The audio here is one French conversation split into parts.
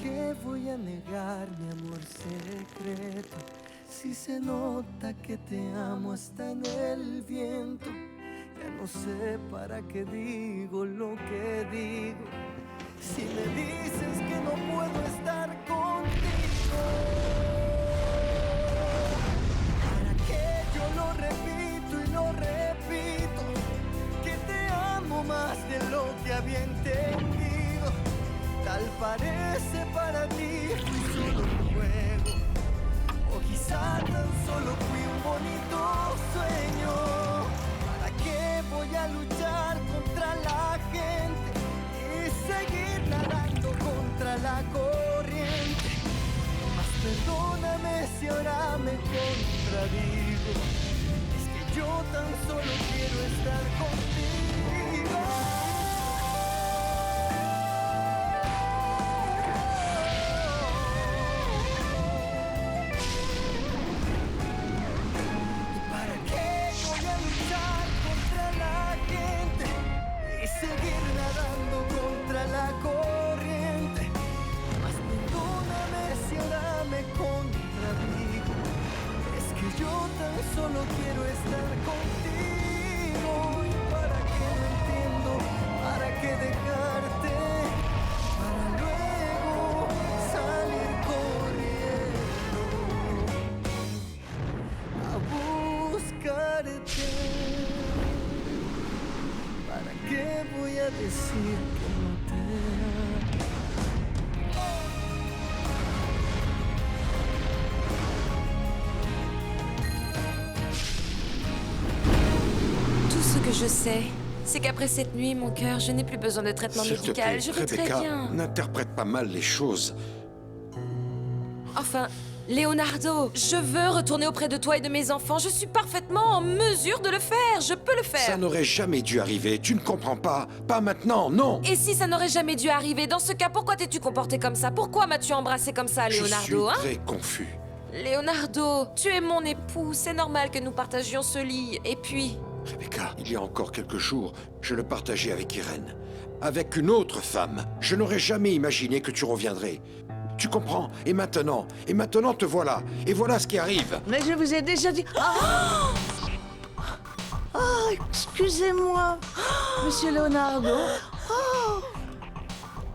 qué voy a negar mi amor secreto? Si se nota que te amo hasta en el viento. Ya no sé para qué digo lo que digo. Si me dices que no puedo estar contigo, ¿para qué yo lo repito y lo repito? Que te amo más de lo que había entendido. Tal parece para ti fui solo un juego, o quizá tan solo fui un bonito sueño. ¿Para qué voy a luchar contra la gente y seguir nadando contra la corriente? Mas perdóname si ahora me contradigo. Es que yo tan solo quiero estar contigo. ¿Para qué voy a luchar contra la gente y seguir nadando contra la corriente? Mas perdóname si ahora me contradigo. Es que yo tan solo quiero estar contigo. ¿Y para qué no entiendo? ¿Para qué dejarte? Para luego salir corriendo a buscarte. ¿Para qué voy a decir que no te amo? Tout ce que je sais, c'est qu'après cette nuit, mon cœur, je n'ai plus besoin de traitement S'il te médical. plaît, Je vais très Rebecca, bien. n'interprète pas mal les choses. Enfin, Leonardo, je veux retourner auprès de toi et de mes enfants. Je suis parfaitement en mesure de le faire. Je peux le Ça faire. n'aurait jamais dû arriver. Tu ne comprends pas. Pas maintenant, non. Et si ça n'aurait jamais dû arriver, dans ce cas, pourquoi t'es-tu comporté comme ça? Pourquoi m'as-tu embrassé comme ça, Je Leonardo, suis hein? très confus. Leonardo, tu es mon époux. C'est normal que nous partagions ce lit. Et puis... Rebecca, il y a encore quelques jours, je le partageais avec Irène. Avec une autre femme. Je n'aurais jamais imaginé que tu reviendrais. Tu comprends? Et maintenant te voilà. Et voilà ce qui arrive. Mais je vous ai déjà dit... Oh, excusez-moi, Monsieur Leonardo. Oh,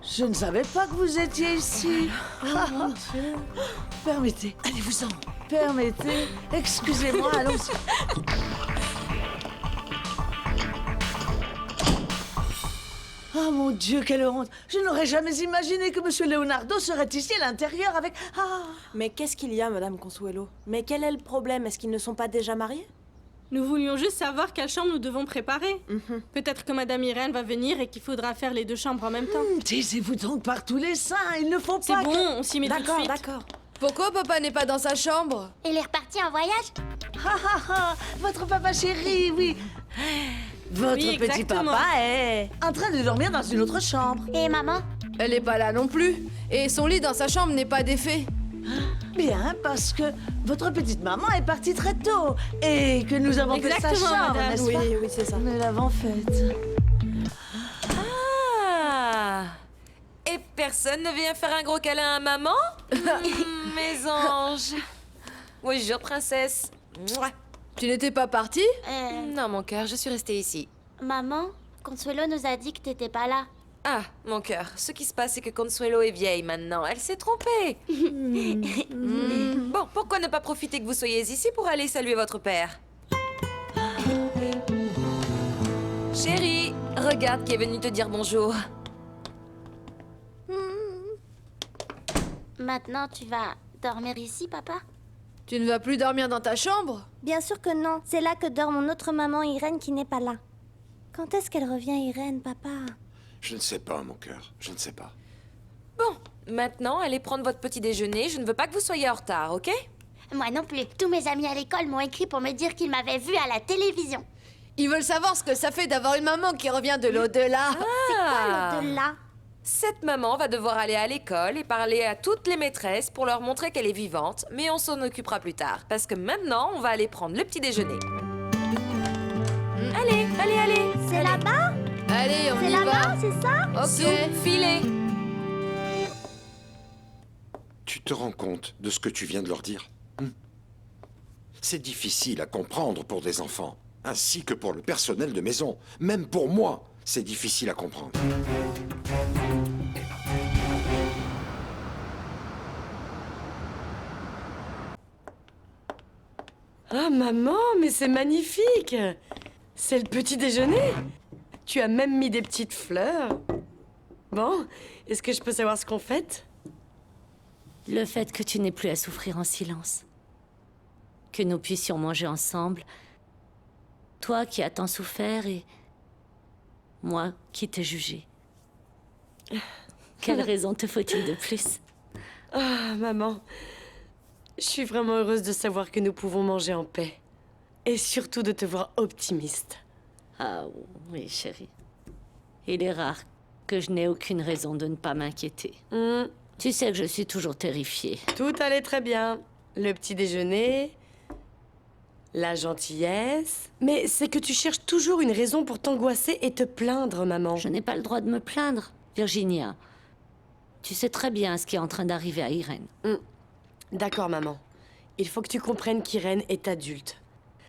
je ne savais pas que vous étiez ici. Permettez. Allez-vous-en. Permettez. Excusez-moi, allons-y. Oh mon Dieu, quelle honte! Je n'aurais jamais imaginé que Monsieur Leonardo serait ici à l'intérieur avec... Ah! Mais qu'est-ce qu'il y a, Madame Consuelo? Mais quel est le problème? Est-ce qu'ils ne sont pas déjà mariés? Nous voulions juste savoir quelle chambre nous devons préparer. Peut-être que Madame Irène va venir et qu'il faudra faire les deux chambres en même temps. Taisez-vous donc par tous les saints, il ne faut C'est pas bon, que... on s'y met tout de D'accord, suite. d'accord. Pourquoi papa n'est pas dans sa chambre? Il est reparti en voyage? Votre papa chéri, oui. Votre Oui, petit exactement. papa est en train de dormir dans une autre chambre. Et maman? Elle n'est pas là non plus. Et son lit dans sa chambre n'est pas défait. Bien, parce que votre petite maman est partie très tôt et que nous avons fait sa Exactement, chambre, madame. n'est-ce Oui, pas? oui, c'est ça. Nous l'avons faite. Ah! Et personne ne vient faire un gros câlin à maman? Mes anges. Oui, jure, princesse. Mouah. Tu n'étais pas partie? Non, mon cœur, je suis restée ici. Maman, Consuelo nous a dit que t'étais pas là. Ah, mon cœur, ce qui se passe, c'est que Consuelo est vieille maintenant. Elle s'est trompée. Bon, pourquoi ne pas profiter que vous soyez ici pour aller saluer votre père? Chérie, regarde qui est venu te dire bonjour. Maintenant, tu vas dormir ici, papa? Tu ne vas plus dormir dans ta chambre? Bien sûr que non. C'est là que dort mon autre maman Irène qui n'est pas là. Quand est-ce qu'elle revient, Irène, papa? Je ne sais pas, mon cœur. Je ne sais pas. Bon, maintenant, allez prendre votre petit déjeuner. Je ne veux pas que vous soyez en retard, ok? Moi non plus. Tous mes amis à l'école m'ont écrit pour me dire qu'ils m'avaient vue à la télévision. Ils veulent savoir ce que ça fait d'avoir une maman qui revient de l'au-delà. Ah! De là. Cette maman va devoir aller à l'école et parler à toutes les maîtresses pour leur montrer qu'elle est vivante, mais on s'en occupera plus tard, parce que maintenant, on va aller prendre le petit déjeuner. Allez, allez, allez! C'est là-bas? Allez, on C'est y va. là-bas, c'est ça? Sous, Ok. filez! Tu te rends compte de ce que tu viens de leur dire? C'est difficile à comprendre pour des enfants, ainsi que pour le personnel de maison. Même pour moi, c'est difficile à comprendre. Ah, maman, mais c'est magnifique! C'est le petit déjeuner! Tu as même mis des petites fleurs. Bon, est-ce que je peux savoir ce qu'on fête? Le fait que tu n'aies plus à souffrir en silence. Que nous puissions manger ensemble. Toi qui as tant souffert et... moi qui t'ai jugé. Quelle raison te faut-il de plus? Ah, maman, je suis vraiment heureuse de savoir que nous pouvons manger en paix. Et surtout de te voir optimiste. Ah oui, chérie. Il est rare que je n'ai aucune raison de ne pas m'inquiéter. Tu sais que je suis toujours terrifiée. Tout allait très bien. Le petit déjeuner, la gentillesse... Mais c'est que tu cherches toujours une raison pour t'angoisser et te plaindre, maman. Je n'ai pas le droit de me plaindre, Virginia. Tu sais très bien ce qui est en train d'arriver à Irène. D'accord, maman. Il faut que tu comprennes qu'Irène est adulte.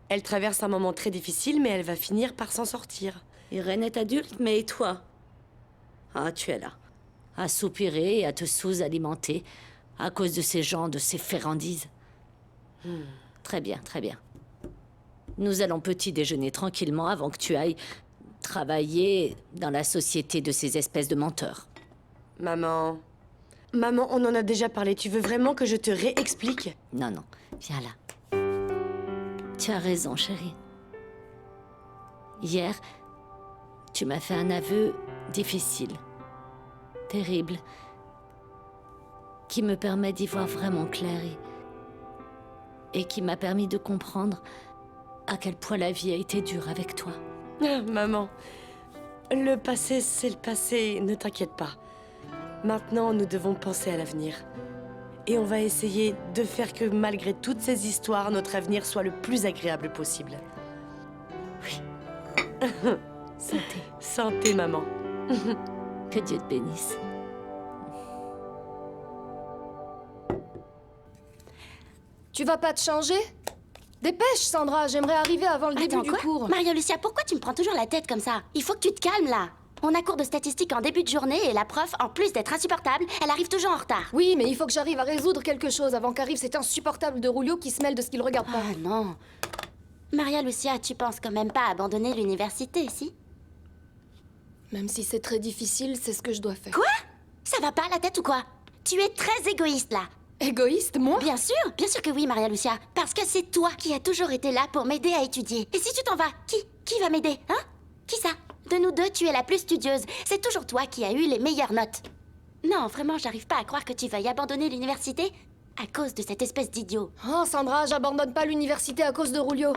Elle traverse un moment très difficile, mais elle va finir par s'en sortir. Irène est adulte, mais et toi? Ah, tu es là. À soupirer et à te sous-alimenter à cause de ces gens, de ces férandises. Très bien, très bien. Nous allons petit déjeuner tranquillement avant que tu ailles travailler dans la société de ces espèces de menteurs. Maman... Maman, on en a déjà parlé. Tu veux vraiment que je te réexplique? Non, non. Viens là. Tu as raison, chérie. Hier, tu m'as fait un aveu difficile, terrible, qui me permet d'y voir vraiment clair et qui m'a permis de comprendre à quel point la vie a été dure avec toi. Ah, maman, le passé, c'est le passé. Ne t'inquiète pas. Maintenant, nous devons penser à l'avenir. Et on va essayer de faire que, malgré toutes ces histoires, notre avenir soit le plus agréable possible. Oui. Santé. Santé, maman. Que Dieu te bénisse. Tu vas pas te changer? Dépêche, Sandra, j'aimerais arriver avant le début du cours. Maria-Lucia, pourquoi tu me prends toujours la tête comme ça? Il faut que tu te calmes, là. On a cours de statistiques en début de journée et la prof, en plus d'être insupportable, elle arrive toujours en retard. Oui, mais il faut que j'arrive à résoudre quelque chose avant qu'arrive cet insupportable de Rulio qui se mêle de ce qu'il regarde pas. Ah non. Maria-Lucia, tu penses quand même pas abandonner l'université, si? Même si c'est très difficile, c'est ce que je dois faire. Quoi? Ça va pas la tête ou quoi? Tu es très égoïste, là. Égoïste, moi? Bien sûr que oui, Maria-Lucia. Parce que c'est toi qui as toujours été là pour m'aider à étudier. Et si tu t'en vas, qui va m'aider, hein? Qui ça? De nous deux, tu es la plus studieuse. C'est toujours toi qui as eu les meilleures notes. Non, vraiment, j'arrive pas à croire que tu veuilles abandonner l'université à cause de cette espèce d'idiot. Oh, Sandra, j'abandonne pas l'université à cause de Rulio.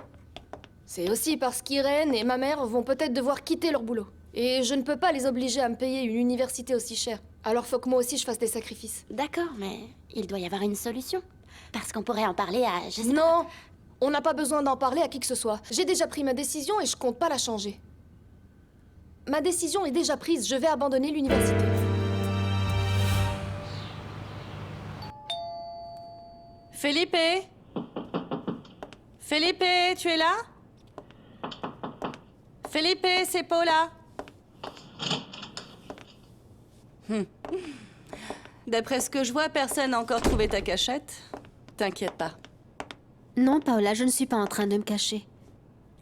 C'est aussi parce qu'Irène et ma mère vont peut-être devoir quitter leur boulot. Et je ne peux pas les obliger à me payer une université aussi chère. Alors faut que moi aussi je fasse des sacrifices. D'accord, mais il doit y avoir une solution. Parce qu'on pourrait en parler à... Non, on n'a pas besoin d'en parler à qui que ce soit. J'ai déjà pris ma décision et je compte pas la changer. Ma décision est déjà prise, je vais abandonner l'université. Felipe? Felipe, tu es là? Felipe, c'est Paula. D'après ce que je vois, personne n'a encore trouvé ta cachette. T'inquiète pas. Non, Paola, je ne suis pas en train de me cacher.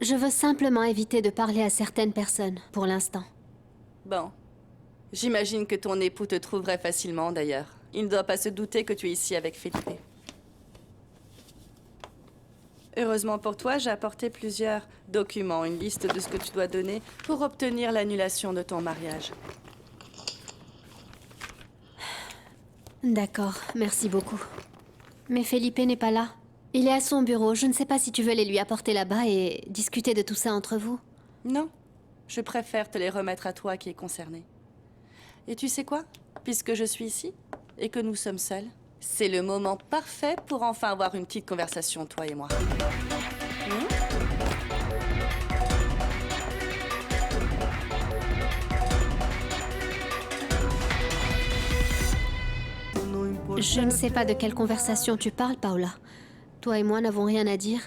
Je veux simplement éviter de parler à certaines personnes, pour l'instant. Bon. J'imagine que ton époux te trouverait facilement, d'ailleurs. Il ne doit pas se douter que tu es ici avec Felipe. Heureusement pour toi, j'ai apporté plusieurs documents, une liste de ce que tu dois donner pour obtenir l'annulation de ton mariage. D'accord, merci beaucoup. Mais Felipe n'est pas là. Il est à son bureau. Je ne sais pas si tu veux les lui apporter là-bas et discuter de tout ça entre vous. Non, je préfère te les remettre à toi qui es concerné. Et tu sais quoi? Puisque je suis ici et que nous sommes seuls, c'est le moment parfait pour enfin avoir une petite conversation, toi et moi. No importa Je ne sais pas de quelle conversation tu parles, Paola. Toi et moi n'avons rien à dire.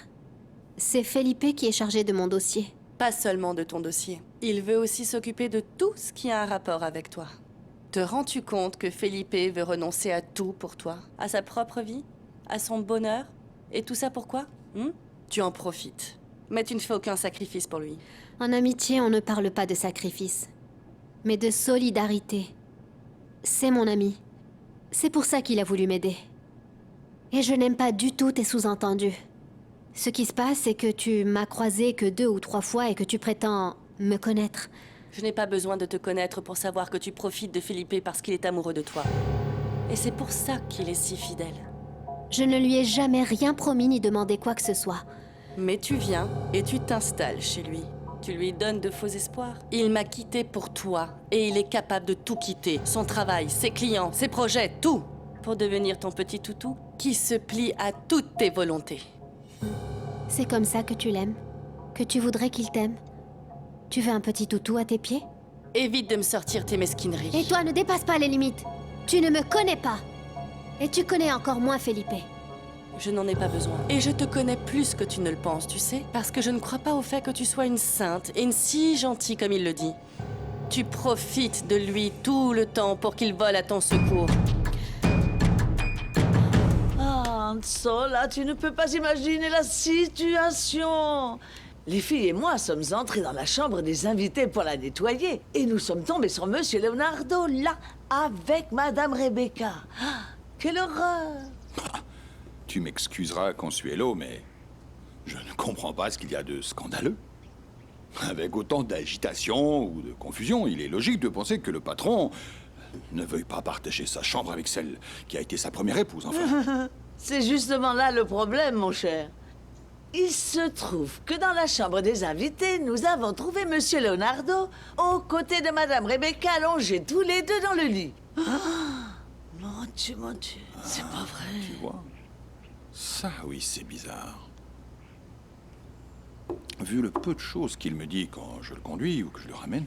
C'est Felipe qui est chargé de mon dossier. Pas seulement de ton dossier. Il veut aussi s'occuper de tout ce qui a un rapport avec toi. Te rends-tu compte que Felipe veut renoncer à tout pour toi? À sa propre vie? À son bonheur? Et tout ça pourquoi? Tu en profites. Mais tu ne fais aucun sacrifice pour lui. En amitié, on ne parle pas de sacrifice, mais de solidarité. C'est mon ami. C'est pour ça qu'il a voulu m'aider. Et je n'aime pas du tout tes sous-entendus. Ce qui se passe, c'est que tu m'as croisé que 2 ou 3 fois et que tu prétends me connaître. Je n'ai pas besoin de te connaître pour savoir que tu profites de Felipe parce qu'il est amoureux de toi. Et c'est pour ça qu'il est si fidèle. Je ne lui ai jamais rien promis ni demandé quoi que ce soit. Mais tu viens et tu t'installes chez lui. Tu lui donnes de faux espoirs. Il m'a quitté pour toi et il est capable de tout quitter. Son travail, ses clients, ses projets, tout. Pour devenir ton petit toutou qui se plie à toutes tes volontés. C'est comme ça que tu l'aimes? Que tu voudrais qu'il t'aime? Tu veux un petit toutou à tes pieds? Évite de me sortir tes mesquineries. Et toi, ne dépasse pas les limites. Tu ne me connais pas. Et tu connais encore moins Felipe. Je n'en ai pas besoin. Et je te connais plus que tu ne le penses, tu sais? Parce que je ne crois pas au fait que tu sois une sainte et une si gentille comme il le dit. Tu profites de lui tout le temps pour qu'il vole à ton secours. Hanso, là, tu ne peux pas imaginer la situation. Les filles et moi sommes entrés dans la chambre des invités pour la nettoyer. Et nous sommes tombés sur Monsieur Leonardo, là, avec Madame Rebecca. Ah, quelle horreur! Tu m'excuseras, Consuelo, mais je ne comprends pas ce qu'il y a de scandaleux. Avec autant d'agitation ou de confusion, il est logique de penser que le patron ne veuille pas partager sa chambre avec celle qui a été sa première épouse, enfin. C'est justement là le problème, mon cher. Il se trouve que dans la chambre des invités, nous avons trouvé Monsieur Leonardo aux côtés de Madame Rebecca allongés tous les deux dans le lit. Mon Dieu, c'est pas vrai. Tu vois? Ça, oui, c'est bizarre. Vu le peu de choses qu'il me dit quand je le conduis ou que je le ramène,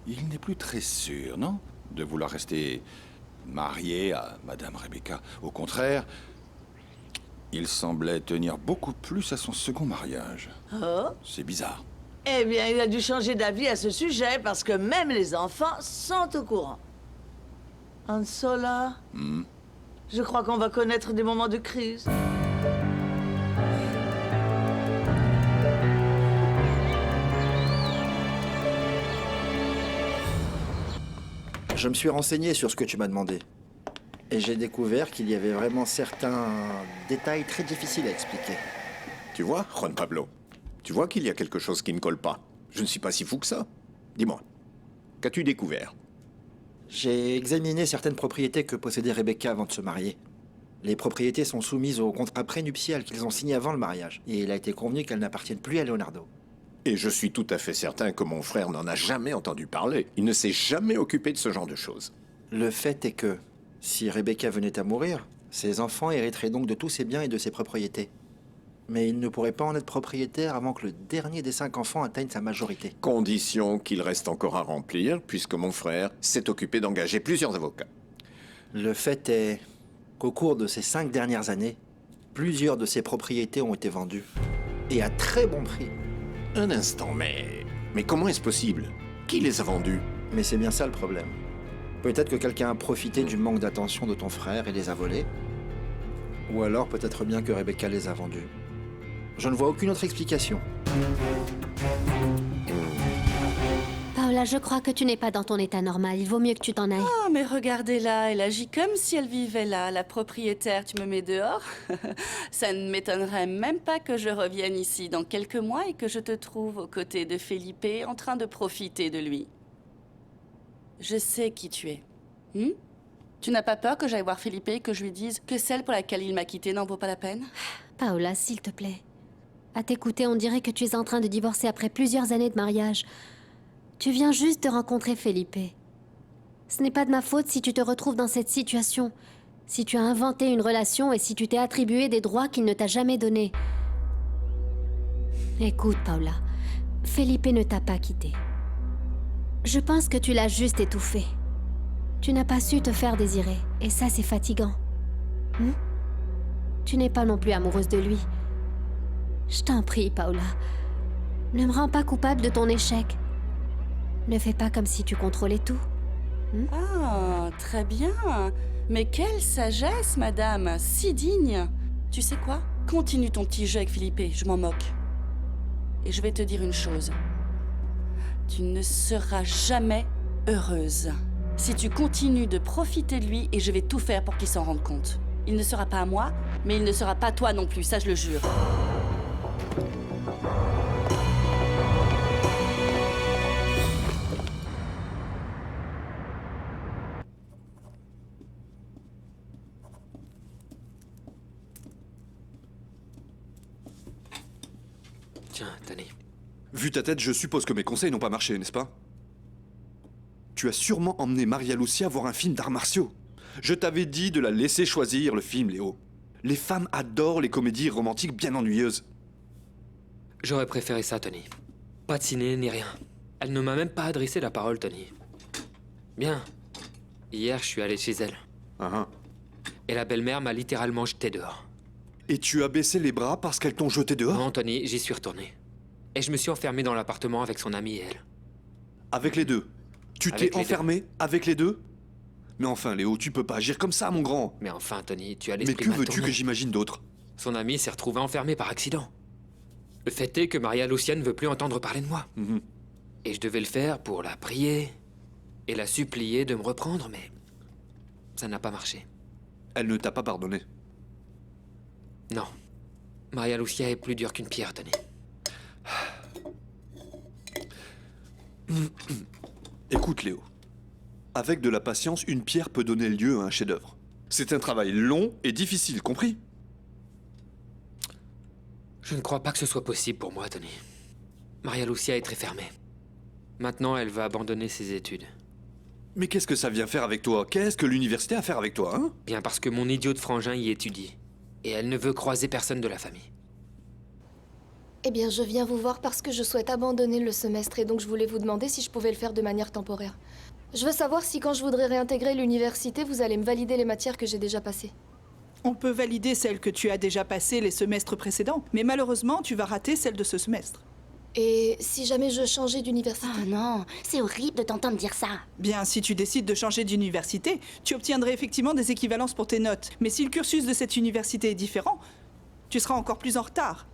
il n'est plus très sûr, non? De vouloir rester marié à Madame Rebecca. Au contraire, il semblait tenir beaucoup plus à son second mariage. Oh? C'est bizarre. Eh bien, il a dû changer d'avis à ce sujet parce que même les enfants sont au courant. Hansola, je crois qu'on va connaître des moments de crise. Je me suis renseigné sur ce que tu m'as demandé. Et j'ai découvert qu'il y avait vraiment certains détails très difficiles à expliquer. Tu vois, Juan Pablo, tu vois qu'il y a quelque chose qui ne colle pas. Je ne suis pas si fou que ça. Dis-moi, qu'as-tu découvert? J'ai examiné certaines propriétés que possédait Rebecca avant de se marier. Les propriétés sont soumises au contrat prénuptial qu'ils ont signé avant le mariage. Et il a été convenu qu'elles n'appartiennent plus à Leonardo. Et je suis tout à fait certain que mon frère n'en a jamais entendu parler. Il ne s'est jamais occupé de ce genre de choses. Le fait est que, si Rebecca venait à mourir, ses enfants hériteraient donc de tous ses biens et de ses propriétés. Mais ils ne pourraient pas en être propriétaires avant que le dernier des 5 enfants atteigne sa majorité. Condition qu'il reste encore à remplir, puisque mon frère s'est occupé d'engager plusieurs avocats. Le fait est qu'au cours de ces 5 dernières années, plusieurs de ses propriétés ont été vendues. Et à très bon prix. Un instant, mais comment est-ce possible? Qui les a vendus? Mais c'est bien ça le problème. Peut-être que quelqu'un a profité du manque d'attention de ton frère et les a volés. Ou alors peut-être bien que Rebecca les a vendus. Je ne vois aucune autre explication. Paola, je crois que tu n'es pas dans ton état normal. Il vaut mieux que tu t'en ailles. Oh, mais regardez-la, elle agit comme si elle vivait là. La propriétaire, tu me mets dehors? Ça ne m'étonnerait même pas que je revienne ici dans quelques mois et que je te trouve aux côtés de Felipe en train de profiter de lui. Je sais qui tu es. Tu n'as pas peur que j'aille voir Felipe et que je lui dise que celle pour laquelle il m'a quittée n'en vaut pas la peine? Paola, s'il te plaît. À t'écouter, on dirait que tu es en train de divorcer après plusieurs années de mariage. Tu viens juste de rencontrer Felipe. Ce n'est pas de ma faute si tu te retrouves dans cette situation, si tu as inventé une relation et si tu t'es attribué des droits qu'il ne t'a jamais donnés. Écoute, Paola, Felipe ne t'a pas quitté. Je pense que tu l'as juste étouffé. Tu n'as pas su te faire désirer, et ça, c'est fatigant. Tu n'es pas non plus amoureuse de lui. Je t'en prie, Paula. Ne me rends pas coupable de ton échec. Ne fais pas comme si tu contrôlais tout. Ah, très bien. Mais quelle sagesse, madame, si digne. Tu sais quoi? Continue ton petit jeu avec Philippe, je m'en moque. Et je vais te dire une chose. Tu ne seras jamais heureuse si tu continues de profiter de lui et je vais tout faire pour qu'il s'en rende compte. Il ne sera pas à moi, mais il ne sera pas à toi non plus, ça je le jure. Tiens, Tony. Vu ta tête, je suppose que mes conseils n'ont pas marché, n'est-ce pas? Tu as sûrement emmené Maria Lucia voir un film d'arts martiaux. Je t'avais dit de la laisser choisir le film, Léo. Les femmes adorent les comédies romantiques bien ennuyeuses. J'aurais préféré ça, Tony. Pas de ciné, ni rien. Elle ne m'a même pas adressé la parole, Tony. Bien. Hier, je suis allé chez elle. Et la belle-mère m'a littéralement jeté dehors. Et tu as baissé les bras parce qu'elles t'ont jeté dehors? Non, Tony, j'y suis retourné. Et je me suis enfermé dans l'appartement avec son amie et elle. Avec les deux? Tu t'es enfermé avec les deux? Mais enfin, Léo, tu peux pas agir comme ça, mon grand. Mais enfin, Tony, tu as Mais l'esprit que mal veux-tu tourné. que j'imagine d'autre? Son amie s'est retrouvée enfermée par accident. Le fait est que Maria Lucia ne veut plus entendre parler de moi. Et je devais le faire pour la prier et la supplier de me reprendre, mais ça n'a pas marché. Elle ne t'a pas pardonné? Non. Maria Lucia est plus dure qu'une pierre, Tony. Écoute, Léo. Avec de la patience, une pierre peut donner lieu à un chef-d'œuvre. C'est un travail long et difficile, compris? Je ne crois pas que ce soit possible pour moi, Tony. Maria Lucia est très fermée. Maintenant, elle va abandonner ses études. Mais qu'est-ce que ça vient faire avec toi? Qu'est-ce que l'université a à faire avec toi, hein? Bien parce que mon idiot de frangin y étudie. Et elle ne veut croiser personne de la famille. Eh bien, je viens vous voir parce que je souhaite abandonner le semestre et donc je voulais vous demander si je pouvais le faire de manière temporaire. Je veux savoir si quand je voudrais réintégrer l'université, vous allez me valider les matières que j'ai déjà passées. On peut valider celles que tu as déjà passées les semestres précédents, mais malheureusement, tu vas rater celle de ce semestre. Et si jamais je changeais d'université? Oh non, c'est horrible de t'entendre dire ça. Bien, si tu décides de changer d'université, tu obtiendrais effectivement des équivalences pour tes notes. Mais si le cursus de cette université est différent, tu seras encore plus en retard.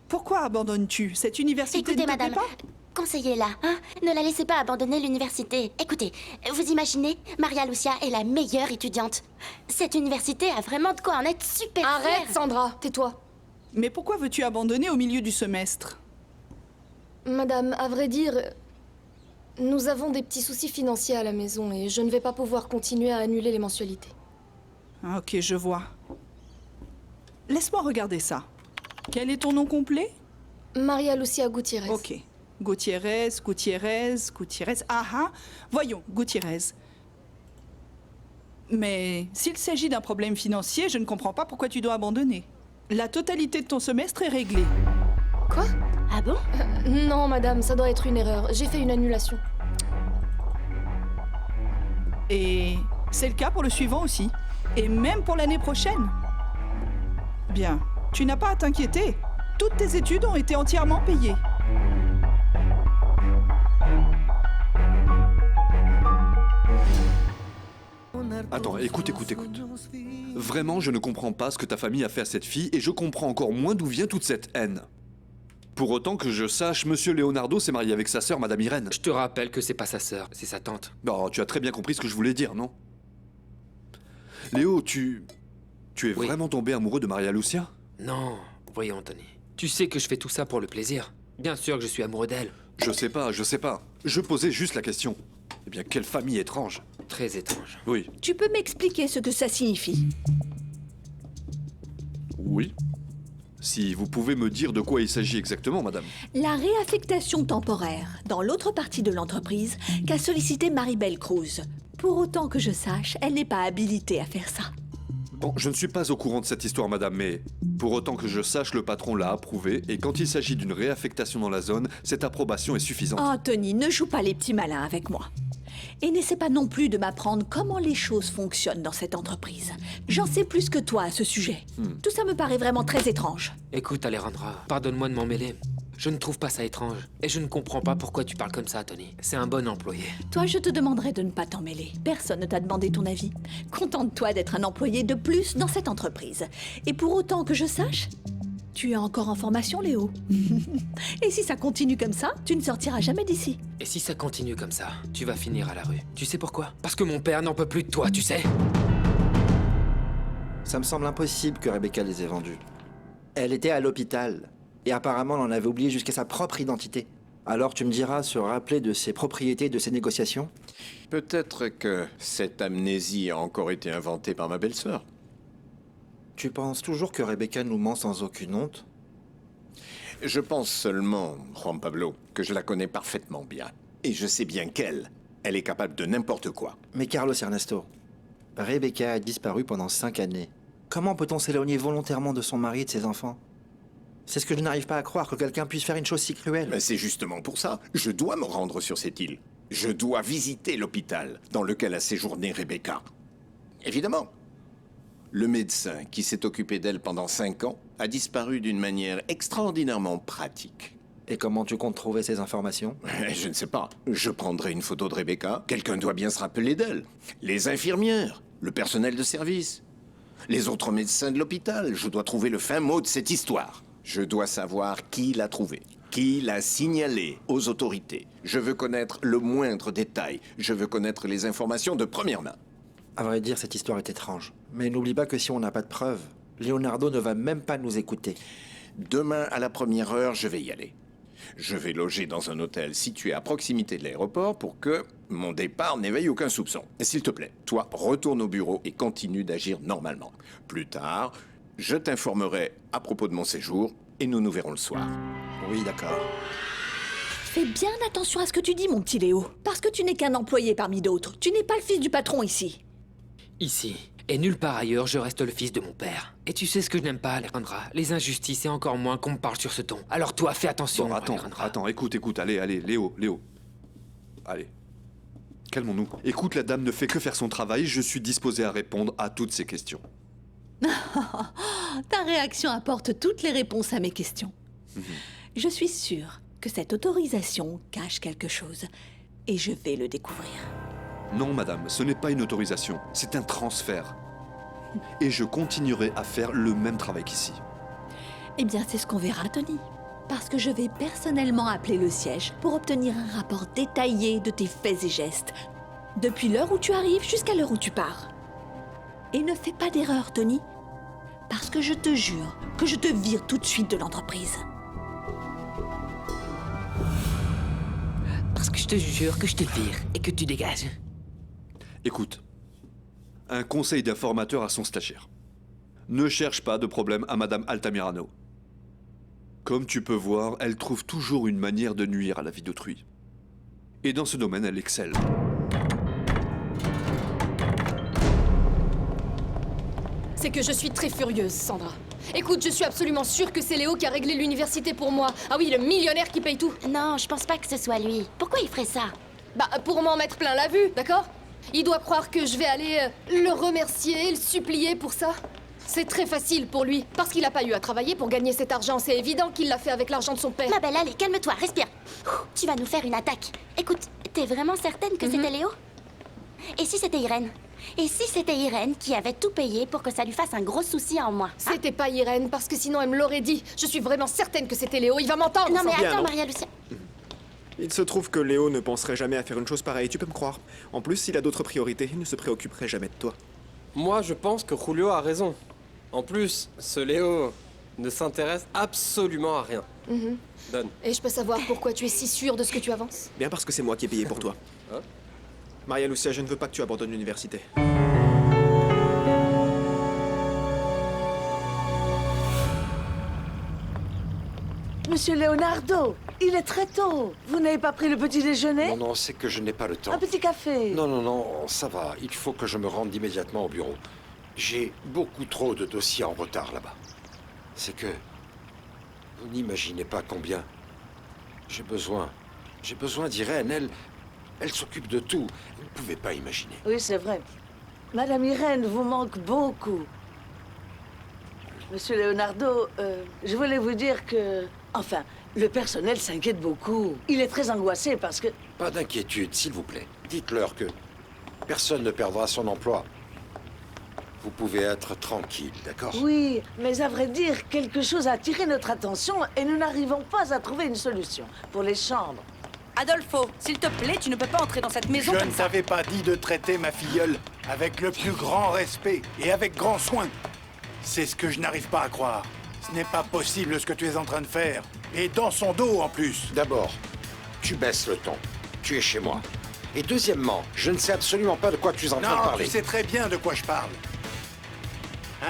Pourquoi abandonnes-tu? Cette université Écoutez, ne te plaît madame, pas? conseillez-la, hein? Ne la laissez pas abandonner l'université. Écoutez, vous imaginez, Maria Lucia est la meilleure étudiante. Cette université a vraiment de quoi en être super Arrête, fière. Sandra, tais-toi. Mais pourquoi veux-tu abandonner au milieu du semestre? Madame, à vrai dire, nous avons des petits soucis financiers à la maison et je ne vais pas pouvoir continuer à annuler les mensualités. Ah, ok, je vois. Laisse-moi regarder ça. Quel est ton nom complet? Maria Lucia Gutiérrez. Ok. Gutiérrez. Ah ah. Voyons, Gutiérrez. Mais s'il s'agit d'un problème financier, je ne comprends pas pourquoi tu dois abandonner. La totalité de ton semestre est réglée. Quoi? Ah bon? Non, madame, ça doit être une erreur. J'ai fait une annulation. Et c'est le cas pour le suivant aussi. Et même pour l'année prochaine. Bien. Tu n'as pas à t'inquiéter. Toutes tes études ont été entièrement payées. Attends, écoute. Vraiment, je ne comprends pas ce que ta famille a fait à cette fille et je comprends encore moins d'où vient toute cette haine. Pour autant que je sache, Monsieur Leonardo s'est marié avec sa sœur, Madame Irène. Je te rappelle que c'est pas sa sœur, c'est sa tante. Non, tu as très bien compris ce que je voulais dire, non? Léo, tu es vraiment tombé amoureux de Maria Lucia? Non, voyons, Tony. Tu sais que je fais tout ça pour le plaisir. Bien sûr que je suis amoureux d'elle. Je sais pas. Je posais juste la question. Eh bien, quelle famille étrange. Très étrange. Oui. Tu peux m'expliquer ce que ça signifie? Oui. Si vous pouvez me dire de quoi il s'agit exactement, madame. La réaffectation temporaire dans l'autre partie de l'entreprise qu'a sollicité Maribel Cruz. Pour autant que je sache, elle n'est pas habilitée à faire ça. Bon, je ne suis pas au courant de cette histoire, madame, mais pour autant que je sache, le patron l'a approuvé, et quand il s'agit d'une réaffectation dans la zone, cette approbation est suffisante. Oh, Tony, ne joue pas les petits malins avec moi. Et n'essaie pas non plus de m'apprendre comment les choses fonctionnent dans cette entreprise. J'en sais plus que toi à ce sujet. Tout ça me paraît vraiment très étrange. Écoute, Alejandra, pardonne-moi de m'en mêler. Je ne trouve pas ça étrange. Et je ne comprends pas pourquoi tu parles comme ça, Tony. C'est un bon employé. Toi, je te demanderai de ne pas t'en mêler. Personne ne t'a demandé ton avis. Contente-toi d'être un employé de plus dans cette entreprise. Et pour autant que je sache, tu es encore en formation, Léo. Et si ça continue comme ça, tu ne sortiras jamais d'ici. Et si ça continue comme ça, tu vas finir à la rue. Tu sais pourquoi? Parce que mon père n'en peut plus de toi, tu sais. Ça me semble impossible que Rebecca les ait vendus. Elle était à l'hôpital. Et apparemment, elle en avait oublié jusqu'à sa propre identité. Alors tu me diras se rappeler de ses propriétés, de ses négociations? Peut-être que cette amnésie a encore été inventée par ma belle-sœur. Tu penses toujours que Rebecca nous ment sans aucune honte? Je pense seulement, Juan Pablo, que je la connais parfaitement bien. Et je sais bien qu'elle est capable de n'importe quoi. Mais Carlos Ernesto, Rebecca a disparu pendant 5 années. Comment peut-on s'éloigner volontairement de son mari et de ses enfants? C'est ce que je n'arrive pas à croire, que quelqu'un puisse faire une chose si cruelle. Mais c'est justement pour ça. Je dois me rendre sur cette île. Je dois visiter l'hôpital dans lequel a séjourné Rebecca. Évidemment. Le médecin qui s'est occupé d'elle pendant 5 ans a disparu d'une manière extraordinairement pratique. Et comment tu comptes trouver ces informations? Je ne sais pas. Je prendrai une photo de Rebecca. Quelqu'un doit bien se rappeler d'elle. Les infirmières, le personnel de service, les autres médecins de l'hôpital. Je dois trouver le fin mot de cette histoire. Je dois savoir qui l'a trouvée, qui l'a signalée aux autorités. Je veux connaître le moindre détail. Je veux connaître les informations de première main. À vrai dire, cette histoire est étrange. Mais n'oublie pas que si on n'a pas de preuves, Leonardo ne va même pas nous écouter. Demain, à la première heure, je vais y aller. Je vais loger dans un hôtel situé à proximité de l'aéroport pour que mon départ n'éveille aucun soupçon. Et s'il te plaît, toi, retourne au bureau et continue d'agir normalement. Plus tard, je t'informerai à propos de mon séjour et nous nous verrons le soir. Oui, d'accord. Fais bien attention à ce que tu dis, mon petit Léo. Parce que tu n'es qu'un employé parmi d'autres. Tu n'es pas le fils du patron ici. Ici, et nulle part ailleurs, je reste le fils de mon père. Et tu sais ce que je n'aime pas, Alejandra? Les injustices et encore moins qu'on me parle sur ce ton. Alors toi, fais attention, Bon, attends, écoute, allez, Léo. Allez. Calmons-nous. Écoute, la dame ne fait que faire son travail, je suis disposé à répondre à toutes ses questions. Ta réaction apporte toutes les réponses à mes questions. Je suis sûre que cette autorisation cache quelque chose. Et je vais le découvrir. Non, madame, ce n'est pas une autorisation, c'est un transfert. Et je continuerai à faire le même travail qu'ici. Eh bien, c'est ce qu'on verra, Tony. Parce que je vais personnellement appeler le siège pour obtenir un rapport détaillé de tes faits et gestes. Depuis l'heure où tu arrives jusqu'à l'heure où tu pars. Et ne fais pas d'erreur, Tony. Parce que je te jure que je te vire tout de suite de l'entreprise. Parce que je te jure que je te vire et que tu dégages. Écoute, un conseil d'informateur à son stagiaire. Ne cherche pas de problème à Madame Altamirano. Comme tu peux voir, elle trouve toujours une manière de nuire à la vie d'autrui. Et dans ce domaine, elle excelle. C'est que je suis très furieuse, Sandra. Écoute, je suis absolument sûre que c'est Léo qui a réglé l'université pour moi. Ah oui, le millionnaire qui paye tout. Non, je pense pas que ce soit lui. Pourquoi il ferait ça? Bah, pour m'en mettre plein la vue, d'accord? Il doit croire que je vais aller le remercier, le supplier pour ça. C'est très facile pour lui, parce qu'il a pas eu à travailler pour gagner cet argent. C'est évident qu'il l'a fait avec l'argent de son père. Ma belle, allez, calme-toi, respire. Tu vas nous faire une attaque. Écoute, t'es vraiment certaine que c'était Léo? Et si c'était Irène? Et si c'était Irène qui avait tout payé pour que ça lui fasse un gros souci en moi? C'était pas Irène, parce que sinon elle me l'aurait dit. Je suis vraiment certaine que c'était Léo, il va m'entendre. Non mais Bien, attends, non. Maria-Lucia. Il se trouve que Léo ne penserait jamais à faire une chose pareille, tu peux me croire. En plus, s'il a d'autres priorités, il ne se préoccuperait jamais de toi. Moi, je pense que Julio a raison. En plus, ce Léo ne s'intéresse absolument à rien. Donne. Et je peux savoir pourquoi tu es si sûre de ce que tu avances? Bien parce que c'est moi qui ai payé pour toi. Hein? Maria-Lucia, je ne veux pas que tu abandonnes l'université. Monsieur Leonardo, il est très tôt. Vous n'avez pas pris le petit déjeuner? Non, c'est que je n'ai pas le temps. Un petit café? Non, ça va. Il faut que je me rende immédiatement au bureau. J'ai beaucoup trop de dossiers en retard là-bas. C'est que... Vous n'imaginez pas combien... J'ai besoin d'Irène, Elle s'occupe de tout. Vous ne pouvez pas imaginer. Oui, c'est vrai. Madame Irène vous manque beaucoup. Monsieur Leonardo, je voulais vous dire que... Enfin, le personnel s'inquiète beaucoup. Il est très angoissé parce que... Pas d'inquiétude, s'il vous plaît. Dites-leur que personne ne perdra son emploi. Vous pouvez être tranquille, d'accord? Oui, mais à vrai dire, quelque chose a attiré notre attention et nous n'arrivons pas à trouver une solution pour les chambres. Adolfo, s'il te plaît, tu ne peux pas entrer dans cette maison Je comme ne ça. t'avais pas dit de traiter ma filleule avec le plus grand respect et avec grand soin. C'est ce que je n'arrive pas à croire. Ce n'est pas possible ce que tu es en train de faire. Et dans son dos, en plus. D'abord, tu baisses le ton. Tu es chez moi. Et deuxièmement, je ne sais absolument pas de quoi tu es en train de Non, parler. tu sais très bien de quoi je parle.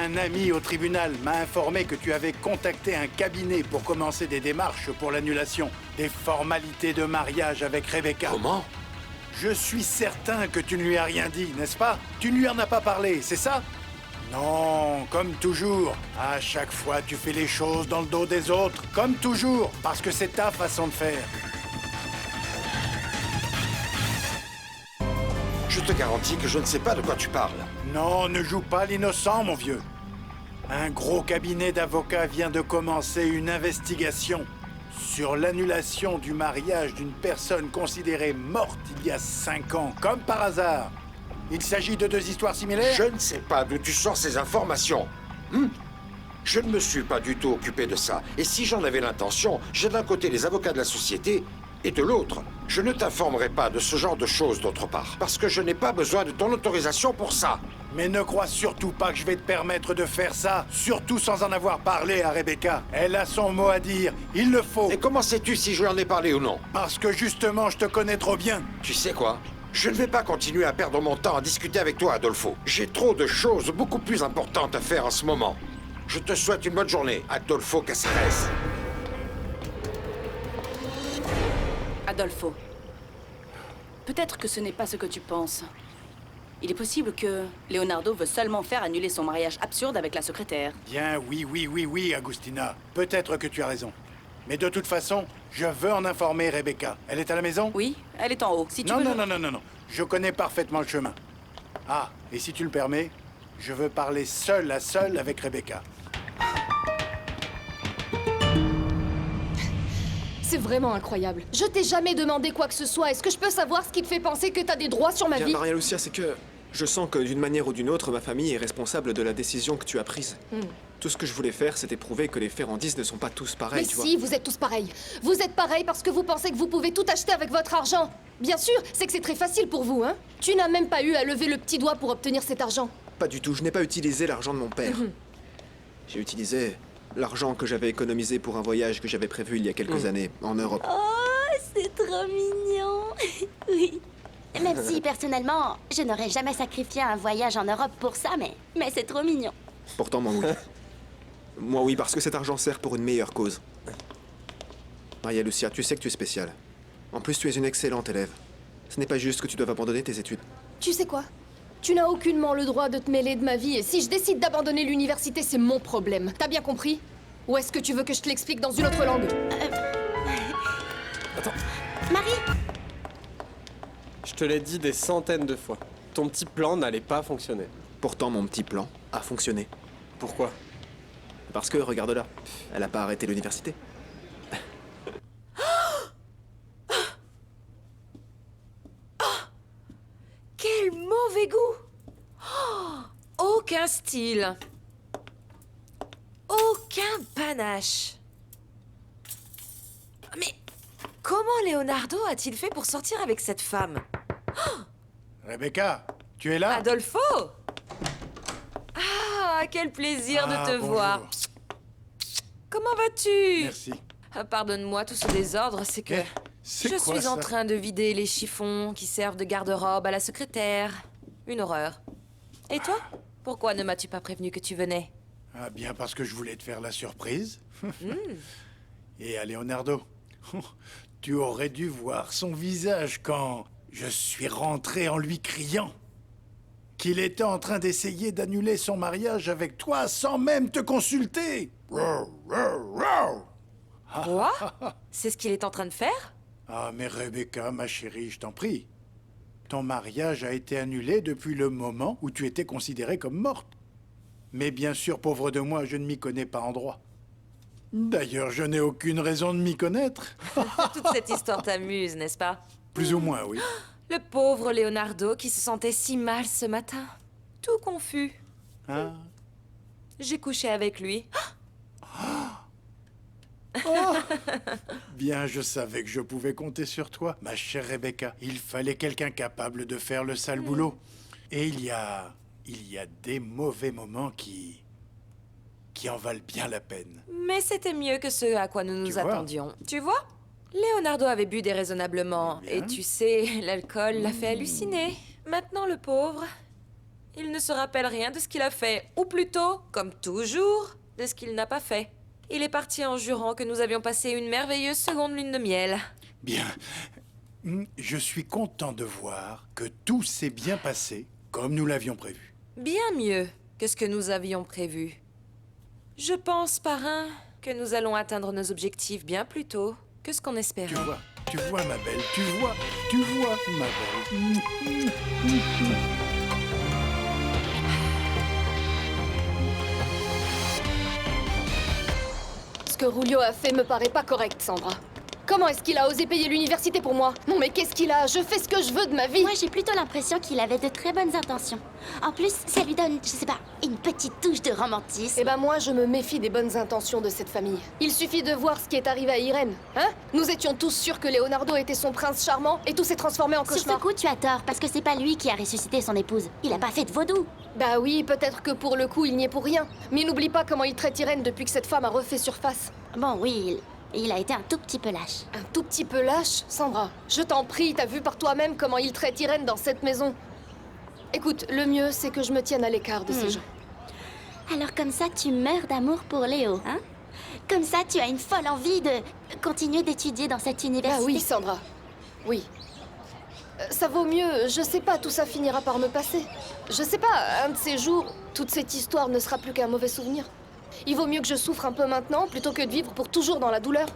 Un ami au tribunal m'a informé que tu avais contacté un cabinet pour commencer des démarches pour l'annulation des formalités de mariage avec Rebecca. Comment? Je suis certain que tu ne lui as rien dit, n'est-ce pas? Tu ne lui en as pas parlé, c'est ça? Non, comme toujours. À chaque fois, tu fais les choses dans le dos des autres. Comme toujours, parce que c'est ta façon de faire. Je te garantis que je ne sais pas de quoi tu parles. Non, ne joue pas l'innocent, mon vieux. Un gros cabinet d'avocats vient de commencer une investigation sur l'annulation du mariage d'une personne considérée morte il y a 5 ans, comme par hasard. Il s'agit de 2 histoires similaires? Je ne sais pas d'où tu sors ces informations. Je ne me suis pas du tout occupé de ça. Et si j'en avais l'intention, j'ai d'un côté les avocats de la société, et de l'autre, je ne t'informerai pas de ce genre de choses d'autre part. Parce que je n'ai pas besoin de ton autorisation pour ça. Mais ne crois surtout pas que je vais te permettre de faire ça, surtout sans en avoir parlé à Rebecca. Elle a son mot à dire, il le faut. Et comment sais-tu si je lui en ai parlé ou non? Parce que justement, je te connais trop bien. Tu sais quoi? Je ne vais pas continuer à perdre mon temps à discuter avec toi, Adolfo. J'ai trop de choses beaucoup plus importantes à faire en ce moment. Je te souhaite une bonne journée, Adolfo Caceres. Adolfo, peut-être que ce n'est pas ce que tu penses. Il est possible que Leonardo veut seulement faire annuler son mariage absurde avec la secrétaire. Bien, oui, Agustina. Peut-être que tu as raison. Mais de toute façon, je veux en informer Rebecca. Elle est à la maison? Oui, elle est en haut. Si tu non, veux... non. Je connais parfaitement le chemin. Ah, et si tu le permets, je veux parler seul à seul avec Rebecca. C'est vraiment incroyable. Je t'ai jamais demandé quoi que ce soit. Est-ce que je peux savoir ce qui te fait penser que t'as des droits sur ma vie? Maria Lucia, c'est que je sens que d'une manière ou d'une autre, ma famille est responsable de la décision que tu as prise. Tout ce que je voulais faire, c'était prouver que les ferrandises ne sont pas tous pareils, Mais tu si, vois. vous êtes tous pareils. Vous êtes pareils parce que vous pensez que vous pouvez tout acheter avec votre argent. Bien sûr, c'est que c'est très facile pour vous, hein? Tu n'as même pas eu à lever le petit doigt pour obtenir cet argent. Pas du tout, je n'ai pas utilisé l'argent de mon père. J'ai utilisé l'argent que j'avais économisé pour un voyage que j'avais prévu il y a quelques années, en Europe. Oh, c'est trop mignon. Oui. Même si, personnellement, je n'aurais jamais sacrifié un voyage en Europe pour ça, mais c'est trop mignon. Pourtant, moi, oui. Moi, oui, parce que cet argent sert pour une meilleure cause. Maria Lucia, tu sais que tu es spéciale. En plus, tu es une excellente élève. Ce n'est pas juste que tu doives abandonner tes études. Tu sais quoi? Tu n'as aucunement le droit de te mêler de ma vie et si je décide d'abandonner l'université, c'est mon problème. T'as bien compris? Ou est-ce que tu veux que je te l'explique dans une autre langue? Attends. Marie! Je te l'ai dit des centaines de fois. Ton petit plan n'allait pas fonctionner. Pourtant, mon petit plan a fonctionné. Pourquoi? Parce que, regarde-la, elle n'a pas arrêté l'université. Quel mauvais goût! Aucun style. Aucun panache. Mais comment Leonardo a-t-il fait pour sortir avec cette femme? Rebecca, tu es là? Adolfo! Ah, quel plaisir de te bonjour. voir. Comment vas-tu? Merci. Pardonne-moi tout ce désordre, c'est que c'est je quoi, suis en ça? train de vider les chiffons qui servent de garde-robe à la secrétaire. Une horreur. Et toi? Pourquoi ne m'as-tu pas prévenu que tu venais? Ah, bien parce que je voulais te faire la surprise. Et à Leonardo, tu aurais dû voir son visage quand je suis rentré en lui criant qu'il était en train d'essayer d'annuler son mariage avec toi sans même te consulter. Quoi? C'est ce qu'il est en train de faire? Ah, mais Rebecca, ma chérie, je t'en prie. Ton mariage a été annulé depuis le moment où tu étais considérée comme morte. Mais bien sûr, pauvre de moi, je ne m'y connais pas en droit. D'ailleurs, je n'ai aucune raison de m'y connaître. Toute cette histoire t'amuse, n'est-ce pas? Plus ou moins, oui. Le pauvre Leonardo qui se sentait si mal ce matin. Tout confus. Ah. J'ai couché avec lui. Oh. Bien, je savais que je pouvais compter sur toi, ma chère Rebecca. Il fallait quelqu'un capable de faire le sale boulot. Et il y a des mauvais moments qui en valent bien la peine. Mais c'était mieux que ce à quoi nous nous attendions. Tu vois? Leonardo avait bu déraisonnablement. Et tu sais, l'alcool l'a fait halluciner. Maintenant, le pauvre, il ne se rappelle rien de ce qu'il a fait. Ou plutôt, comme toujours, de ce qu'il n'a pas fait. Il est parti en jurant que nous avions passé une merveilleuse seconde lune de miel. Bien. Je suis content de voir que tout s'est bien passé comme nous l'avions prévu. Bien mieux que ce que nous avions prévu. Je pense, parrain, que nous allons atteindre nos objectifs bien plus tôt que ce qu'on espérait. Tu vois, ma belle, tu vois, ma belle. Ce que Julio a fait me paraît pas correct, Sandra. Comment est-ce qu'il a osé payer l'université pour moi? Non mais qu'est-ce qu'il a? Je fais ce que je veux de ma vie. Moi, j'ai plutôt l'impression qu'il avait de très bonnes intentions. En plus, ça lui donne, je sais pas, une petite touche de romantisme. Eh ben moi, je me méfie des bonnes intentions de cette famille. Il suffit de voir ce qui est arrivé à Irène, hein? Nous étions tous sûrs que Leonardo était son prince charmant et tout s'est transformé en cauchemar. Sur ce coup, tu as tort, parce que c'est pas lui qui a ressuscité son épouse. Il a pas fait de vaudou. Bah oui, peut-être que pour le coup, il n'y est pour rien. Mais n'oublie pas comment il traite Irène depuis que cette femme a refait surface. Bon, oui, il a été un tout petit peu lâche. Un tout petit peu lâche, Sandra? Je t'en prie, t'as vu par toi-même comment il traite Irène dans cette maison. Écoute, le mieux, c'est que je me tienne à l'écart de ces gens. Alors comme ça, tu meurs d'amour pour Léo, hein? Comme ça, tu as une folle envie de continuer d'étudier dans cette université. Ah oui, Sandra. Oui. Ça vaut mieux, je sais pas, tout ça finira par me passer. Je sais pas, un de ces jours, toute cette histoire ne sera plus qu'un mauvais souvenir. Il vaut mieux que je souffre un peu maintenant plutôt que de vivre pour toujours dans la douleur.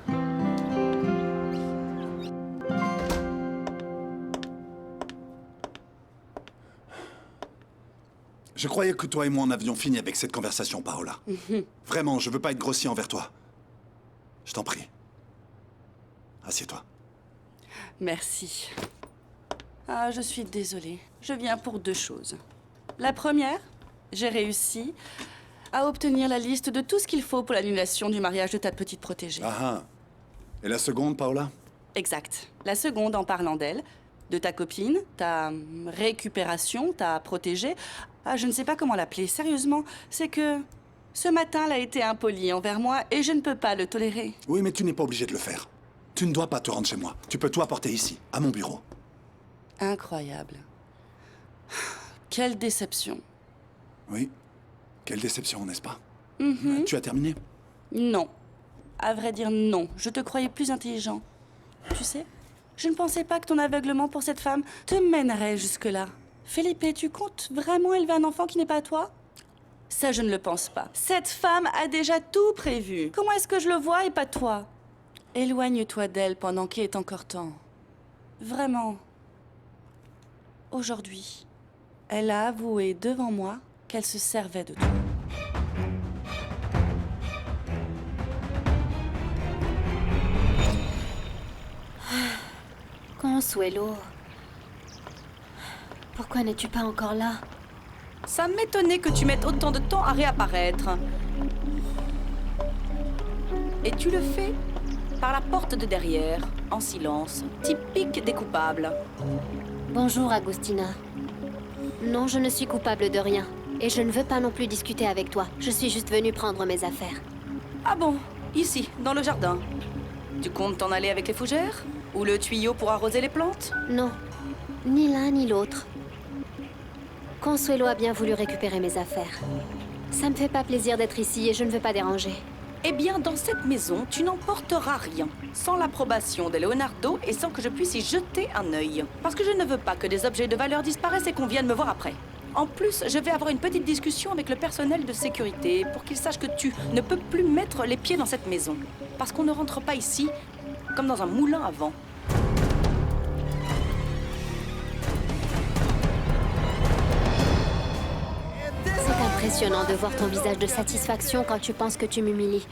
Je croyais que toi et moi en avions fini avec cette conversation, Paola. Vraiment, je veux pas être grossier envers toi. Je t'en prie. Assieds-toi. Merci. Ah, je suis désolée. Je viens pour deux choses. La première, j'ai réussi à obtenir la liste de tout ce qu'il faut pour l'annulation du mariage de ta petite protégée. Ah ah. Et la seconde, Paola? Exact. La seconde, en parlant d'elle, de ta copine, ta récupération, ta protégée. Ah, je ne sais pas comment l'appeler. Sérieusement, c'est que ce matin, elle a été impolie envers moi et je ne peux pas le tolérer. Oui, mais tu n'es pas obligé de le faire. Tu ne dois pas te rendre chez moi. Tu peux tout apporter ici, à mon bureau. Incroyable. Quelle déception. Oui. Quelle déception, n'est-ce pas? Tu as terminé? Non. À vrai dire, non. Je te croyais plus intelligent. Tu sais, je ne pensais pas que ton aveuglement pour cette femme te mènerait jusque-là. Felipe, tu comptes vraiment élever un enfant qui n'est pas toi? Ça, je ne le pense pas. Cette femme a déjà tout prévu. Comment est-ce que je le vois et pas toi? Éloigne-toi d'elle pendant qu'il est encore temps. Vraiment. Aujourd'hui, elle a avoué devant moi qu'elle se servait de toi. Consuelo. Pourquoi n'es-tu pas encore là? Ça m'étonnait que tu mettes autant de temps à réapparaître. Et tu le fais par la porte de derrière, en silence, typique des coupables. Bonjour, Agustina. Non, je ne suis coupable de rien. Et je ne veux pas non plus discuter avec toi. Je suis juste venue prendre mes affaires. Ah bon? Ici, dans le jardin. Tu comptes t'en aller avec les fougères? Ou le tuyau pour arroser les plantes? Non. Ni l'un ni l'autre. Consuelo a bien voulu récupérer mes affaires. Ça me fait pas plaisir d'être ici et je ne veux pas déranger. Eh bien, dans cette maison, tu n'emporteras rien. Sans l'approbation de Leonardo et sans que je puisse y jeter un œil. Parce que je ne veux pas que des objets de valeur disparaissent et qu'on vienne me voir après. En plus, je vais avoir une petite discussion avec le personnel de sécurité pour qu'ils sachent que tu ne peux plus mettre les pieds dans cette maison. Parce qu'on ne rentre pas ici comme dans un moulin à vent. impressionnant de voir ton visage de satisfaction quand tu penses que tu m'humilies.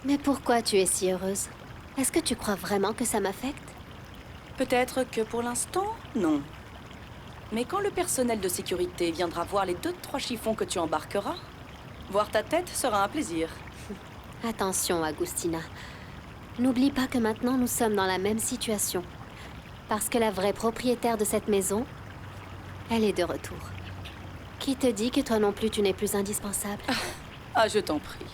Mais pourquoi tu es si heureuse? Est-ce que tu crois vraiment que ça m'affecte? Peut-être que pour l'instant, non. Mais quand le personnel de sécurité viendra voir les 2-3 chiffons que tu embarqueras, voir ta tête sera un plaisir. Attention, Agustina. N'oublie pas que maintenant nous sommes dans la même situation. Parce que la vraie propriétaire de cette maison, elle est de retour. Qui te dit que toi non plus tu n'es plus indispensable? Ah, je t'en prie.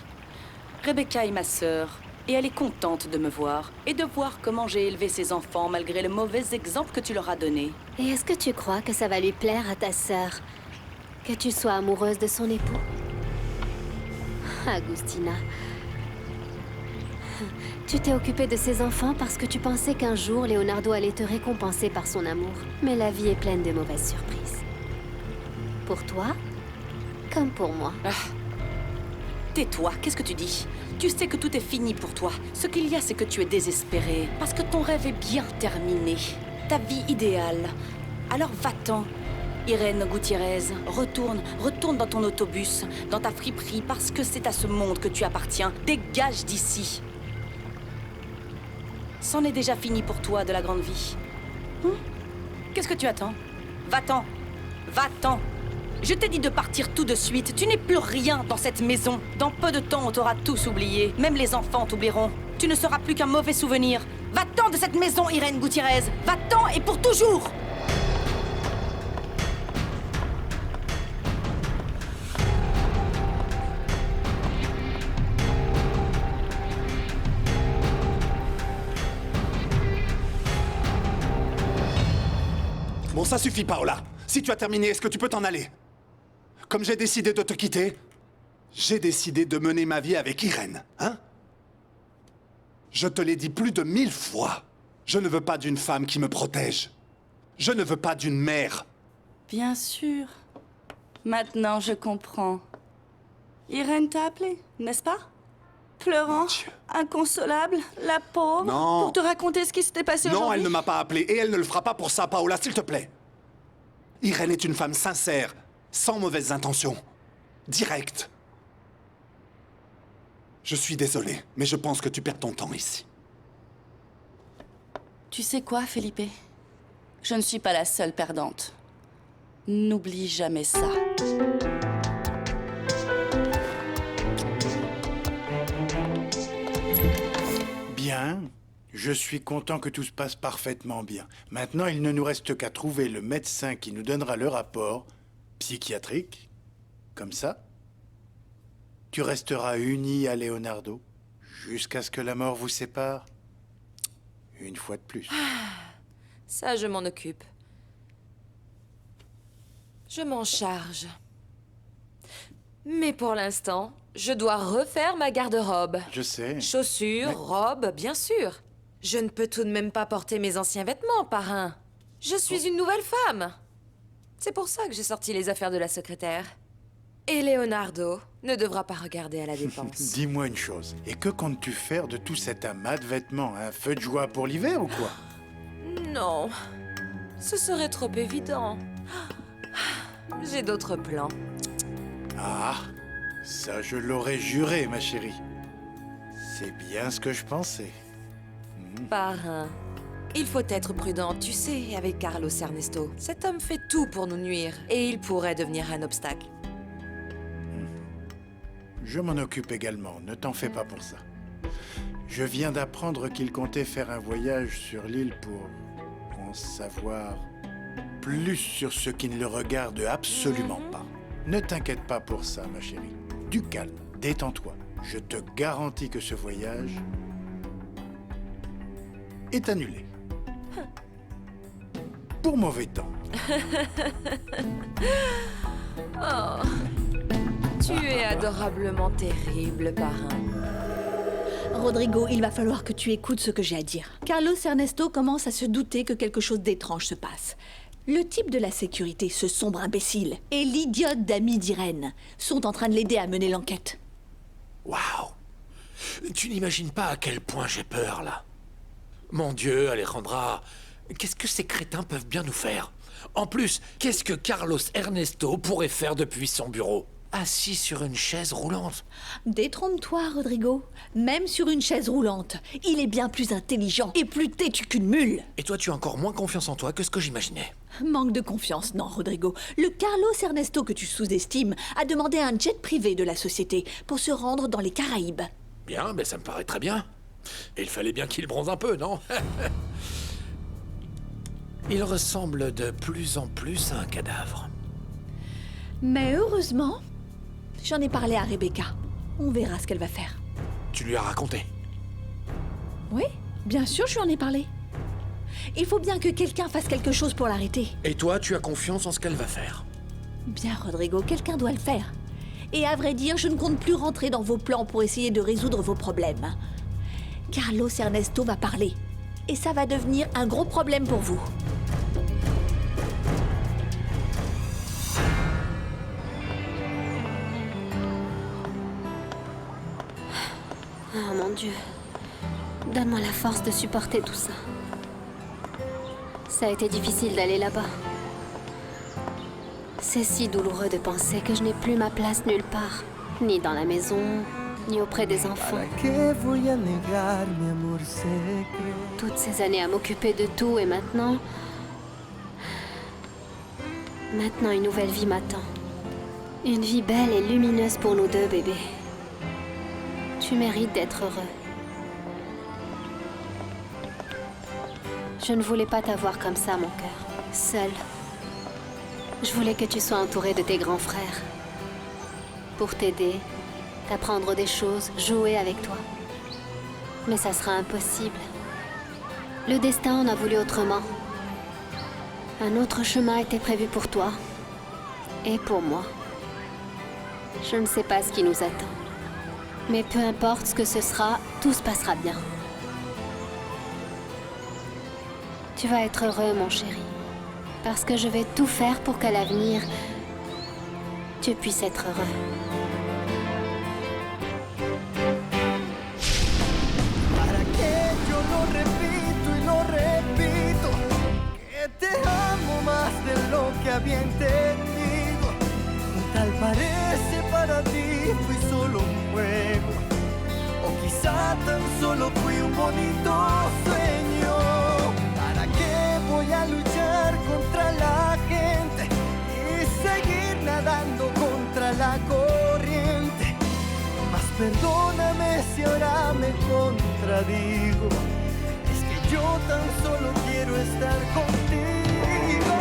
Rebecca est ma sœur, et elle est contente de me voir, et de voir comment j'ai élevé ses enfants malgré le mauvais exemple que tu leur as donné. Et est-ce que tu crois que ça va lui plaire à ta sœur que tu sois amoureuse de son époux? Agustina, tu t'es occupée de ses enfants parce que tu pensais qu'un jour Leonardo allait te récompenser par son amour. Mais la vie est pleine de mauvaises surprises. Pour toi, comme pour moi. Tais-toi, qu'est-ce que tu dis? Tu sais que tout est fini pour toi. Ce qu'il y a, c'est que tu es désespéré. Parce que ton rêve est bien terminé. Ta vie idéale. Alors va-t'en. Irène Gutiérrez, retourne dans ton autobus, dans ta friperie, parce que c'est à ce monde que tu appartiens. Dégage d'ici. C'en est déjà fini pour toi de la grande vie. Qu'est-ce que tu attends? Va-t'en. Va-t'en. Je t'ai dit de partir tout de suite. Tu n'es plus rien dans cette maison. Dans peu de temps, on t'aura tous oublié. Même les enfants t'oublieront. Tu ne seras plus qu'un mauvais souvenir. Va-t'en de cette maison, Irène Gutiérrez. Va-t'en et pour toujours. Bon, ça suffit, Paola. Si tu as terminé, est-ce que tu peux t'en aller? Comme j'ai décidé de te quitter, j'ai décidé de mener ma vie avec Irène, hein? Je te l'ai dit plus de 1000 fois. Je ne veux pas d'une femme qui me protège. Je ne veux pas d'une mère. Bien sûr. Maintenant, je comprends. Irène t'a appelé, n'est-ce pas? Pleurant, inconsolable, la pauvre, Non. pour te raconter ce qui s'était passé aujourd'hui. Non, elle ne m'a pas appelé et elle ne le fera pas pour ça, Paola, s'il te plaît. Irène est une femme sincère, sans mauvaises intentions, directe. Je suis désolé, mais je pense que tu perds ton temps ici. Tu sais quoi, Felipe? Je ne suis pas la seule perdante. N'oublie jamais ça. Bien. Je suis content que tout se passe parfaitement bien. Maintenant, il ne nous reste qu'à trouver le médecin qui nous donnera le rapport psychiatrique. Comme ça, tu resteras uni à Leonardo jusqu'à ce que la mort vous sépare. Une fois de plus. Ça, je m'en occupe. Je m'en charge. Mais pour l'instant, je dois refaire ma garde-robe. Je sais. Chaussures, robes, bien sûr. Je ne peux tout de même pas porter mes anciens vêtements, parrain. Je suis une nouvelle femme. C'est pour ça que j'ai sorti les affaires de la secrétaire. Et Leonardo ne devra pas regarder à la dépense. Dis-moi une chose. Et que comptes-tu faire de tout cet amas de vêtements? Un feu de joie pour l'hiver ou quoi? Non, ce serait trop évident. J'ai d'autres plans. Ah, ça je l'aurais juré, ma chérie. C'est bien ce que je pensais. Parrain, il faut être prudent, tu sais, avec Carlos Ernesto. Cet homme fait tout pour nous nuire, et il pourrait devenir un obstacle. Je m'en occupe également, ne t'en fais pas pour ça. Je viens d'apprendre qu'il comptait faire un voyage sur l'île pour en savoir plus sur ce qui ne le regarde absolument pas. Ne t'inquiète pas pour ça, ma chérie. Du calme, détends-toi. Je te garantis que ce voyage est annulé. Pour mauvais temps. Oh, tu es adorablement terrible, parrain. Rodrigo, il va falloir que tu écoutes ce que j'ai à dire. Carlos Ernesto commence à se douter que quelque chose d'étrange se passe. Le type de la sécurité, ce sombre imbécile, et l'idiote d'ami d'Irène sont en train de l'aider à mener l'enquête. Waouh! Tu n'imagines pas à quel point j'ai peur, là. Mon Dieu, Alejandra, qu'est-ce que ces crétins peuvent bien nous faire? En plus, qu'est-ce que Carlos Ernesto pourrait faire depuis son bureau? assis sur une chaise roulante. Détrompe-toi, Rodrigo. Même sur une chaise roulante, il est bien plus intelligent et plus têtu qu'une mule. Et toi, tu as encore moins confiance en toi que ce que j'imaginais. Manque de confiance, non, Rodrigo. Le Carlos Ernesto que tu sous-estimes a demandé un jet privé de la société pour se rendre dans les Caraïbes. Bien, mais ça me paraît très bien. Et il fallait bien qu'il bronze un peu, non? Il ressemble de plus en plus à un cadavre. Mais heureusement, j'en ai parlé à Rebecca. On verra ce qu'elle va faire. Tu lui as raconté? Oui, bien sûr, je lui en ai parlé. Il faut bien que quelqu'un fasse quelque chose pour l'arrêter. Et toi, tu as confiance en ce qu'elle va faire? Bien, Rodrigo, quelqu'un doit le faire. Et à vrai dire, je ne compte plus rentrer dans vos plans pour essayer de résoudre vos problèmes. Carlos Ernesto va parler. Et ça va devenir un gros problème pour vous. Oh mon Dieu. Donne-moi la force de supporter tout ça. Ça a été difficile d'aller là-bas. C'est si douloureux de penser que je n'ai plus ma place nulle part. Ni dans la maison, ni auprès des enfants. Toutes ces années à m'occuper de tout et maintenant... Maintenant, une nouvelle vie m'attend. Une vie belle et lumineuse pour nous deux, bébé. Tu mérites d'être heureux. Je ne voulais pas t'avoir comme ça, mon cœur. Seul. Je voulais que tu sois entouré de tes grands frères. Pour t'aider, t'apprendre des choses, jouer avec toi. Mais ça sera impossible. Le destin en a voulu autrement. Un autre chemin était prévu pour toi. Et pour moi. Je ne sais pas ce qui nous attend. Mais peu importe ce que ce sera, tout se passera bien. Tu vas être heureux, mon chéri. Parce que je vais tout faire pour qu'à l'avenir, tu puisses être heureux. ¿Para qué yo lo repito y lo repito? Que te amo más de lo que había entendido. Tal parece para ti fui solo un juego. O quizá tan solo fui un bonito sueño. ¿Para qué voy a luchar contra la gente y seguir nadando contra la corriente? Mas perdóname si ahora me contradigo. Es que yo tan solo quiero estar contigo.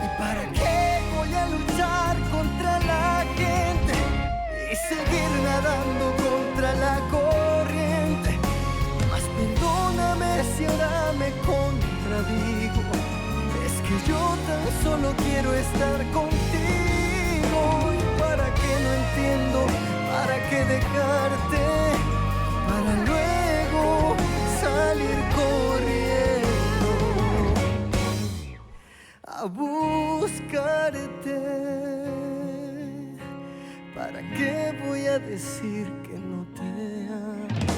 ¿Y para qué voy a luchar contra la gente y seguir nadando contra la corriente? Mas perdóname si ahora me contradigo. Es que yo tan solo quiero estar contigo. ¿Y para qué no entiendo? ¿Para qué dejarte? Para luego salir corriendo a buscarte. ¿Para qué voy a decir que no te amo?